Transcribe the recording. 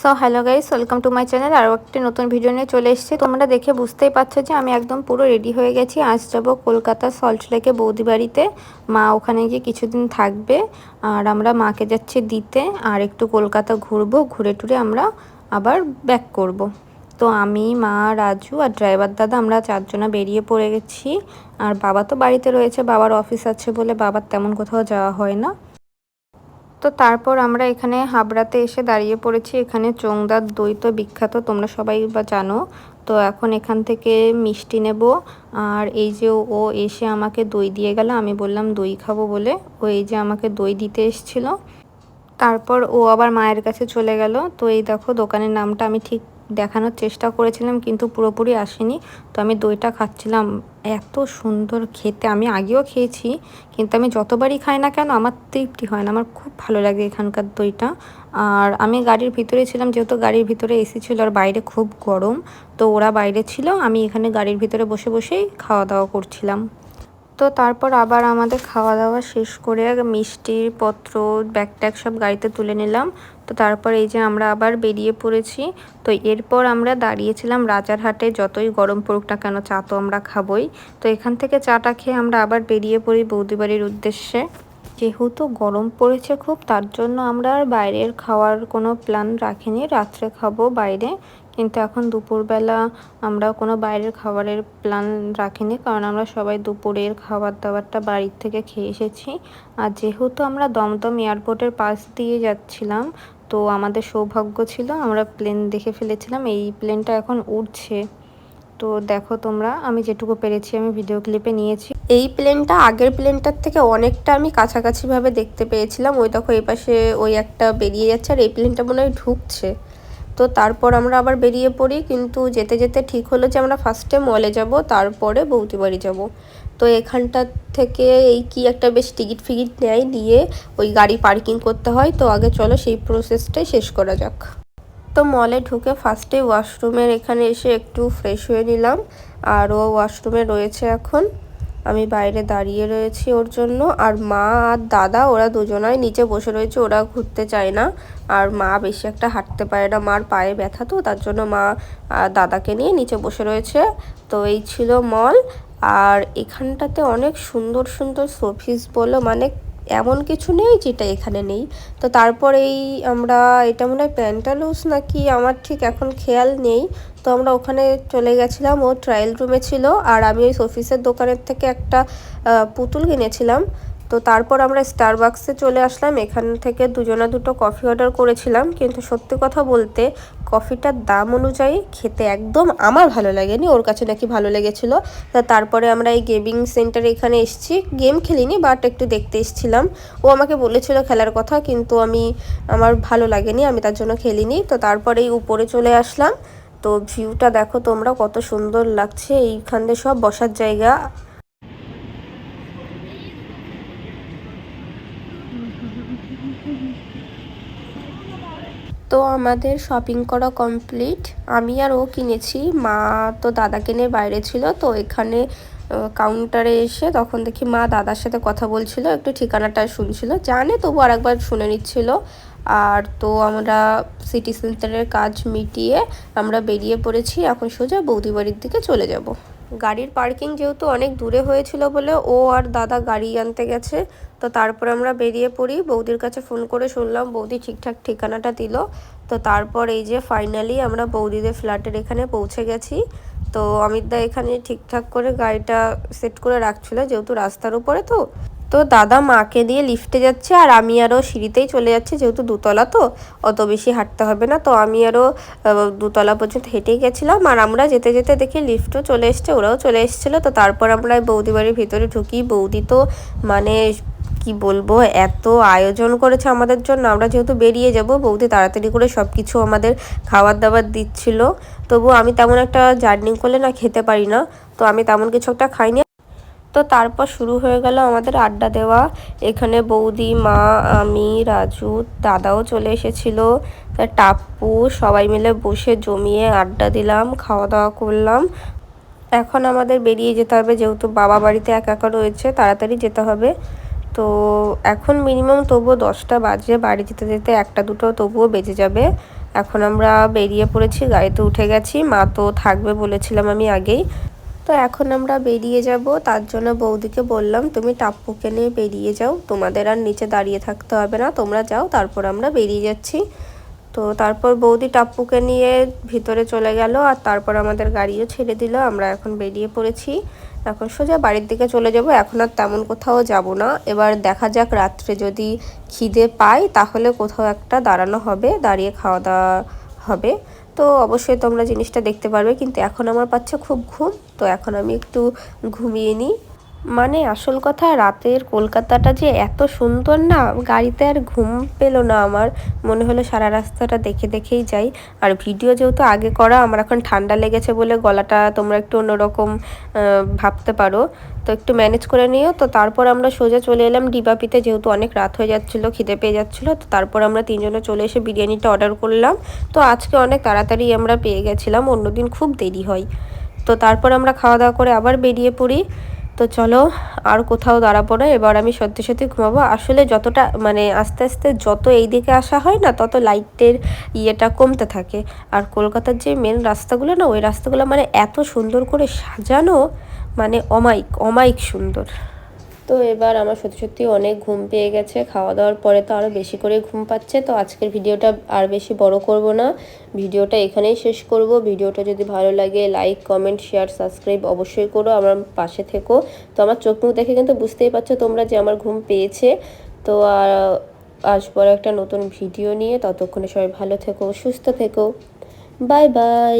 So hello guys, welcome to my channel. আরও একটি নতুন ভিডিও নিয়ে চলে এসেছি। তোমরা দেখে বুঝতেই পারছো যে আমি একদম পুরো রেডি হয়ে গেছি। আজ যাব কলকাতা সল্টলেকে বৌদি বাড়িতে। মা ওখানে গিয়ে কিছুদিন থাকবে আর আমরা মাকে যাচ্ছি দিতে, আর একটু কলকাতা ঘুরবো, ঘুরে টুরে আমরা আবার ব্যাক করব। তো আমি, মা, রাজু আর ড্রাইভার দাদা আমরা চারজনা বেরিয়ে পড়ে গেছি। আর বাবা তো বাড়িতে রয়েছে, বাবার অফিস আছে বলে বাবার তেমন কোথাও যাওয়া হয় না। তো তারপর আমরা এখানে হাবড়াতে এসে দাঁড়িয়ে পড়েছি। এখানে চোংদার দই তো বিখ্যাত, তোমরা সবাই বা জানো। তো এখন এখান থেকে মিষ্টি নেব। আর এই যে ও এসে আমাকে দই দিয়ে গেল, আমি বললাম দই খাবো বলে, ও এই যে আমাকে দই দিতে এসেছিল। তারপর ও আবার মায়ের কাছে চলে গেল। তো এই দেখো, দোকানের নামটা আমি ঠিক দেখানোর চেষ্টা করেছিলাম কিন্তু পুরোপুরি আসেনি। তো আমি দইটা খাচ্ছিলাম, এত সুন্দর খেতে। আমি আগেও খেয়েছি কিন্তু আমি যতবারই খাই না কেন আমার তৃপ্তি হয় না। আমার খুব ভালো লাগে এখানকার দইটা। আর আমি গাড়ির ভিতরে ছিলাম, যেহেতু গাড়ির ভিতরে এসি ছিল আর বাইরে খুব গরম। তো ওরা বাইরে ছিল, আমি এখানে গাড়ির ভিতরে বসে বসেই খাওয়া দাওয়া করছিলাম। তো তারপর আবার আমাদের খাওয়া দাওয়া শেষ করে মিষ্টির পত্র ব্যাগ ট্যাগ সব গাড়িতে তুলে নিলাম। তো তারপর এই যে আমরা আবার বেরিয়ে পড়েছি। তো এরপর আমরা দাঁড়িয়েছিলাম রাজারহাটে। যতই গরম পড়ুক না কেন, চা তো আমরা খাবই। তো এখান থেকে চাটা খেয়ে আমরা আবার বেরিয়ে পড়ি বৌদি বাড়ির উদ্দেশ্যে। যেহেতু গরম পড়েছে খুব, তার জন্য আমরা আর বাইরের খাওয়ার কোনো প্ল্যান রাখিনি, রাত্রে খাবো বাইরে। কিন্তু এখন দুপুরবেলা আমরা কোনো বাইরের খাবারের প্ল্যান রাখিনি, কারণ আমরা সবাই দুপুরের খাবার দাবারটা বাড়ির থেকে খেয়ে এসেছি। আর যেহেতু আমরা দমদম এয়ারপোর্টের পাশ দিয়ে যাচ্ছিলাম, তো আমাদের সৌভাগ্য ছিল আমরা প্লেন দেখে ফেলেছিলাম। এই প্লেনটা এখন উড়ছে। তো দেখো তোমরা, আমি যেটুকু পেরেছি আমি ভিডিও ক্লিপে নিয়েছি। এই প্লেনটা আগের প্লেনটার থেকে অনেকটা আমি কাছাকাছিভাবে দেখতে পেয়েছিলাম। ওই দেখো এই পাশে ওই একটা বেরিয়ে যাচ্ছে, আর এই প্লেনটা মনে হয় ঢুকছে। তো তারপর আমরা আবার বেরিয়ে পড়ি, কিন্তু যেতে যেতে ঠিক হলো যে আমরা ফার্স্টে মলে যাব, তারপরে বৌদি বাড়ি যাব। তো এখানটা থেকে এই কি একটা বেশ টিকিট ফিকিট নেয়, নিয়ে ওই গাড়ি পার্কিং করতে হয়। তো আগে চলো সেই প্রসেসটাই শেষ করা যাক। তো মলে ঢুকে ফার্স্টে ওয়াশরুমের এখানে এসে একটু ফ্রেশ হয়ে নিলাম। আর ও ওয়াশরুমে রয়েছে এখন, আমি বাইরে দাঁড়িয়ে রয়েছি ওর জন্য। আর মা আর দাদা ওরা দুজনাই নিচে বসে রয়েছে, ওরা ঘুরতে চায় না। আর মা বেশি একটা হাঁটতে পারে না, মার পায়ে ব্যথা, তো তার জন্য মা দাদাকে নিয়ে নিচে বসে রয়েছে। তো এই ছিল মল। আর এখানটাতে অনেক সুন্দর সুন্দর শোপিস বলো, মানে এমন কিছু নেই যেটা এখানে নেই। তো তারপরেই আমরা, এটা মনে হয় প্যান্টালুস নাকি, আমার ঠিক এখন খেয়াল নেই। তো আমরা ওখানে চলে গেছিলাম, ও ট্রায়াল রুমে ছিল। আর আমি ওই শোপিসের দোকানের থেকে একটা পুতুল কিনেছিলাম। তো তারপর আমরা স্টারবাক্সে চলে আসলাম। এখান থেকে দুজনা দুটো কফি অর্ডার করেছিলাম, কিন্তু সত্যি কথা বলতে কফিটার দাম অনুযায়ী খেতে একদম আমার ভালো লাগেনি, ওর কাছে নাকি ভালো লেগেছিলো। তারপরে আমরা এই গেমিং সেন্টারে এখানে এসেছি, গেম খেলিনি বাট একটু দেখতে এসেছিলাম। ও আমাকে বলেছিল খেলার কথা, কিন্তু আমার ভালো লাগেনি, আমি তার জন্য খেলিনি। তো তারপরে এই উপরে চলে আসলাম। তো ভিউটা দেখো তোমরা, কত সুন্দর লাগছে। এইখানে সব বসার জায়গা। তো আমাদের শপিং করা কমপ্লিট, আমি আর ও কিনেছি, মা তো দাদাকে নিয়ে বাইরে ছিল। তো এখানে কাউন্টারে এসে তখন দেখি মা দাদার সাথে কথা বলছিল, একটু ঠিকানাটা শুনছিল, জানে তবু আরেকবার শুনে নিচ্ছিল। আর তো আমরা সিটি সেন্টারের কাজ মিটিয়ে আমরা বেরিয়ে পড়েছি, এখন সোজা বৌদি বাড়ির দিকে চলে যাব। গাড়ির পার্কিং যেহেতু অনেক দূরে হয়েছিল বলে ও আর দাদা গাড়ি আনতে গেছে। তো তারপর আমরা বেরিয়ে পড়ি, বৌদির কাছে ফোন করে শুনলাম বৌদি ঠিকঠাক ঠিকানাটা দিল। তো তারপর এই যে ফাইনালি আমরা বৌদিদের ফ্ল্যাটের এখানে পৌঁছে গেছি। তো অমিতদা এখানে ঠিকঠাক করে গাড়িটা সেট করে রাখছিল, যেহেতু রাস্তার উপরে। তো দাদা মাকে দিয়ে লিফটে যাচ্ছে, আর আমি আরও সিঁড়িতেই চলে যাচ্ছি, যেহেতু দুতলা তো অত বেশি হাঁটতে হবে না। তো আমি আরও দুতলা পর্যন্ত হেঁটেই গেছিলাম। আর আমরা যেতে যেতে দেখি লিফটও চলে এসছে, ওরাও চলে এসেছিলো। তো তারপর আমরা বৌদি বাড়ির ভিতরে ঢুকি। বৌদি তো মানে কি বলবো, এত আয়োজন করেছে আমাদের জন্য। আমরা যেহেতু বেরিয়ে যাব, বৌদি তাড়াতাড়ি করে সব কিছু আমাদের খাবার দাবার দিচ্ছিল। তবু আমি তেমন একটা জার্নি করলে না খেতে পারি না, তো আমি তেমন কিছু একটা খাইনি। তো তারপর শুরু হয়ে গেল আমাদের আড্ডা দেওয়া। এখানে বৌদি, মা, আমি, রাজু, দাদাও চলে এসেছিলো। টাপ্পু, সবাই মিলে বসে জমিয়ে আড্ডা দিলাম, খাওয়া দাওয়া করলাম। এখন আমাদের বেরিয়ে যেতে হবে, যেহেতু বাবা বাড়িতে একা একা রয়েছে, তাড়াতাড়ি যেতে হবে। তো এখন মিনিমাম তবুও 10টা বাজে, বাড়ি যেতে যেতে 1টা 2টো তবুও বেজে যাবে। এখন আমরা বেরিয়ে পড়েছি, গাড়িতে উঠে গেছি, মা তো থাকবে বলেছিলাম আমি আগেই। তো এখন আমরা বেরিয়ে যাব, তার জন্য বৌদিকে বললাম তুমি টাপ্পুকে নিয়ে বেরিয়ে যাও, তোমাদের আর নিচে দাঁড়িয়ে থাকতে হবে না, তোমরা যাও, তারপর আমরা বেরিয়ে যাচ্ছি। তো তারপর বৌদি টাপ্পুকে নিয়ে ভিতরে চলে গেল, আর তারপর আমাদের গাড়িও ছেড়ে দিল। আমরা এখন বেরিয়ে পড়েছি, এখন সোজা বাড়ির দিকে চলে যাব। এখন আর তেমন কোথাও যাব না, এবার দেখা যাক রাত্রে যদি খিদে পাই তাহলে কোথাও একটা দাঁড়ানো হবে, দাঁড়িয়ে খাওয়া দাওয়া হবে। তো অবশ্যই তোমরা জিনিসটা দেখতে পারবে, কিন্তু এখন আমার পাচ্ছে খুব ঘুম, তো এখন আমি একটু ঘুমিয়ে নিই। মানে আসল কথা, রাতের কলকাতাটা যে এত সুন্দর না, গাড়িতে আর ঘুম পেলো না আমার, মনে হলো সারা রাস্তাটা দেখে দেখেই যাই। আর ভিডিও যেহেতু আগে করা, আমার এখন ঠান্ডা লেগেছে বলে গলাটা তোমরা একটু অন্যরকম ভাবতে পারো, তো একটু ম্যানেজ করে নিও। তো তারপর আমরা সোজা চলে এলাম ডিবাপিতে, যেহেতু অনেক রাত হয়ে যাচ্ছিলো, খিদে পেয়ে যাচ্ছিলো, তো তারপর আমরা তিনজনে চলে এসে বিরিয়ানিটা অর্ডার করলাম। তো আজকে অনেক তাড়াতাড়ি আমরা পেয়ে গেছিলাম, অন্যদিন খুব দেরি হয়। তো তারপর আমরা খাওয়া দাওয়া করে আবার বেরিয়ে পড়ি। তো চলো, আর কোথাও দাঁড়াবো না, এবার আমি সত্যি সত্যি ঘুমাবো। আসলে যতটা মানে আস্তে আস্তে যত এই দিকে আসা হয় না, তত লাইটের ইয়েটা কমতে থাকে। আর কলকাতার যে মেন রাস্তাগুলো না, ওই রাস্তাগুলো মানে এত সুন্দর করে সাজানো, মানে অমায়িক অমায়িক সুন্দর। তো এবার আমার সত্যি সত্যি অনেক ঘুম পেয়ে গেছে, খাওয়া দাওয়ার পরে তো আরও বেশি করে ঘুম পাচ্ছে। তো আজকের ভিডিওটা আর বেশি বড় করব না, ভিডিওটা এখানেই শেষ করব। ভিডিওটা যদি ভালো লাগে লাইক কমেন্ট শেয়ার সাবস্ক্রাইব অবশ্যই করো, আমার পাশে থেকো। তো আমার চোখ মুখ দেখে কিন্তু বুঝতেই পারছো তোমরা যে আমার ঘুম পেয়েছে। তো আসবো একটা নতুন ভিডিও নিয়ে, ততক্ষণে সবাই ভালো থেকো, সুস্থ থেকো, বাই বাই।